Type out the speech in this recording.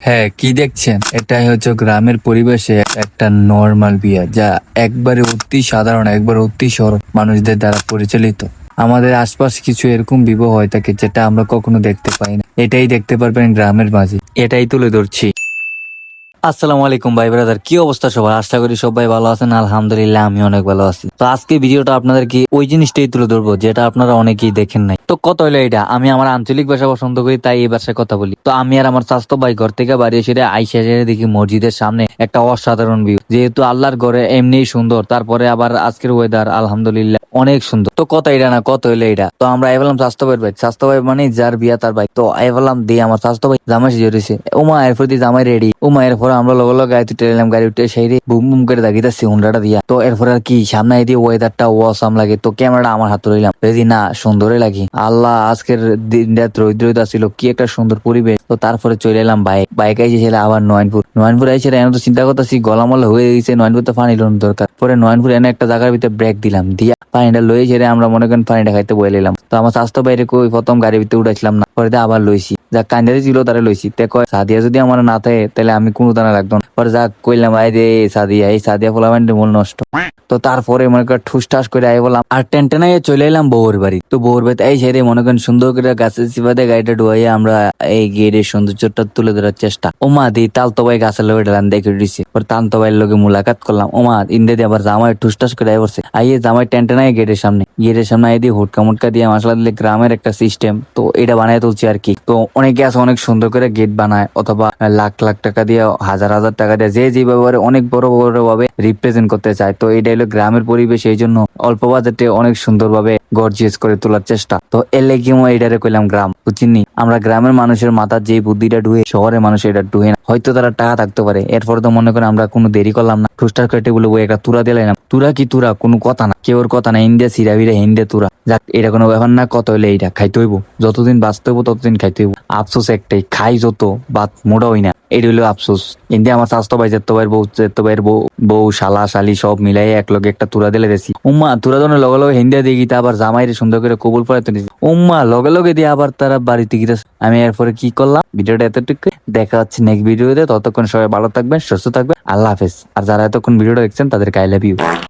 হ্যাঁ, কি দেখছেন? এটাই হচ্ছে গ্রামের পরিবেশে একটা নর্মাল বিয়ে, যা একবারে অতি সাধারণ, একবারে অতি সরল মানুষদের দ্বারা পরিচালিত। আমাদের আশপাশ কিছু এরকম বিবাহ হয়ে থাকে যেটা আমরা কখনো দেখতে পাই না। এটাই দেখতে পারবেন গ্রামের মাঝে, এটাই তুলে ধরছি। আসসালামু আলাইকুম ভাই ব্রাদার, কি অবস্থা সবার? আশা করি সবাই ভালো আছেন। আলহামদুলিল্লাহ, আমি অনেক ভালো আছি। তো আজকে ভিডিওটা আপনাদেরকে ওই জিনিসটাই তুলে ধরবো যেটা আপনারা অনেকেই দেখেন নাই। তো কত হলো এটা, আমি আমার আঞ্চলিক ভাষা পছন্দ করি তাই এই ভাষায় কথা বলি। তো আমি আর আমার স্বাস্থ্য ভাই ঘর থেকে বাড়ি এসে আইসা দেখি মসজিদের সামনে একটা অসাধারণ ভিউ। যেহেতু আল্লাহর ঘরে এমনিই সুন্দর, তারপরে আবার আজকের ওয়েদার আলহামদুলিল্লাহ অনেক সুন্দর। তো কত এটা না কত হইলো এটা। তো আমরা বললাম স্বাস্থ্য ভাইয়ের ভাই, স্বাস্থ্য ভাই মানে যার বিয়া তার ভাই। তো বললাম দিয়ে আমার স্বাস্থ্য ভাই জামাই সেজে রয়েছে, ওমা এরপর দিয়ে জামাই রেডি। ওমা এরপরে আমরা লগে লগে গাড়ি উঠে এলাম, গাড়ি উঠে সেই বুম বুম করে দাগিতেছি হুন্ডাটা দিয়া। তো এরপরে আর কি সামনে দিয়ে ওয়েদারটা ওয়াসাম লাগে। তো ক্যামেরাটা আমার হাতে রইলাম, যদি না সুন্দরই লাগি। আল্লাহ, আজকের দিনটা রৌদ্রতা ছিল, কি একটা সুন্দর পরিবেশ। তো তারপরে চলে এলাম বাইক আইসেছিল আবার নয়নপুর আইসে এনে তো চিন্তা করতেছি গলামলা হয়ে গেছে, নয়নপুর তো পানি লোন দরকার। পরে নয়নপুর এনে একটা জায়গার ভিতরে ব্রেক দিলাম, দিয়া পানিটা লয়ে ছেড়ে আমরা মনে করেন পানিটা খাইতে বয়ে নিলাম। তো আমার স্বাস্থ্য বাইরে কই প্রথম গাড়ির ভিতরে উঠাইছিলাম না, পরে আবার লইছি। যা কান্দারি ছিল তারা লইছি। তে কয় সাদিয়া যদি আমার না থাকে তাহলে আমি কোনো দানা রাখতাম না। পরে যা কইলাম আই রে সাদিয়া, এই সাদিয়া ফোলাবান্ডে মূল নষ্ট। তো তারপরে মনে করেন ঠুস ঠাস করে আই বললাম আর টেনটেনাই চলে এলাম বউর বাড়ি। তো বউর বাড়িতে এই সেরে মনে করেন সুন্দর করে গাছের চিপাতে গাড়িটা ডুয়াইয়া আমরা এই গেটের সৌন্দর্যটা তুলে ধরার চেষ্টা। ওমা দি তালতো ভাই গাছের লোক ডালান দেখে দিছি। পরে তালতো ভাইয়ের লোকে মুলাকাত করলাম। ওমা ইন্দে দিয়ে আবার জামাই ঠুস ঠাস করে আই পড়ছে। আইয়ে জামাই টেনটেনাই গেটের সামনে আই দিয়ে হুটকা মুটকা দিয়ে মশলা দিলে গ্রামের একটা সিস্টেম। তো এটা বানায় তুলছি আর কি। তো অনেকে আছে অনেক সুন্দর করে গেট বানায়, অথবা লাখ লাখ টাকা দিয়ে, হাজার হাজার টাকা দিয়ে, যে যে ব্যাপারে অনেক বড় বড় ভাবে রিপ্রেজেন্ট করতে চায়। তো এটা হলো গ্রামের পরিবেশ, এই জন্য অল্প বাজেটে অনেক সুন্দরভাবে গর্জিয়াস করে তোলার চেষ্টা। তো এর লেগে এটারে কইলাম গ্রাম, বুঝিনি? আমরা গ্রামের মানুষের মাথার যে বুদ্ধিটা ঢুয়ে শহরের মানুষ এটা ঢুয়ে না। হয়তো তারা টাকা থাকতে পারে, এরপরে তো মনে করেন আমরা কোনো দেরি করলাম না, ঠুস্টার করে টেবিলে বই একটা তুরা দিলাম। তুরা কি তুরা, কোনো কথা না, কেউর কথা না, ইন্ডিয়া সিরা বিরা হিন্দে তুরা। যাক, এটা কোনো ব্যাপার না। কত হইলে এইটা খাইতে হইব, যতদিন বাঁচতে হইব ততদিন খাইতে হইব। আফসোস একটাই, খাই যত বাত মোটা হই না, এটা হইলো আফসোস। ইন্ডিয়া আমার স্বাস্থ্য ভাই যেত ভাইয়ের বউ, যেত ভাইয়ের বউ শালা শালি সব মিলাই এক লগে একটা তুরা দিলে দিছি। উম্মা তুরা দনের লগে লগে হিন্দিয়া দিয়ে গিয়ে আবার জামাইরে সুন্দর করে কবুল পড়াইতে নিছি। উম্মা লগে লগে দিয়ে আবার তারা বাড়িতে গিয়ে আমি এরপরে কি করলাম, ভিডিওটা এতটুকু। দেখা হচ্ছে নেক্সট ভিডিওতে, ততক্ষণ সবাই ভালো থাকবেন, সুস্থ থাকবেন, আল্লাহ হাফেজ। আর যারা এতক্ষণ ভিডিওটা দেখছেন তাদেরকে আই লাভ ইউ।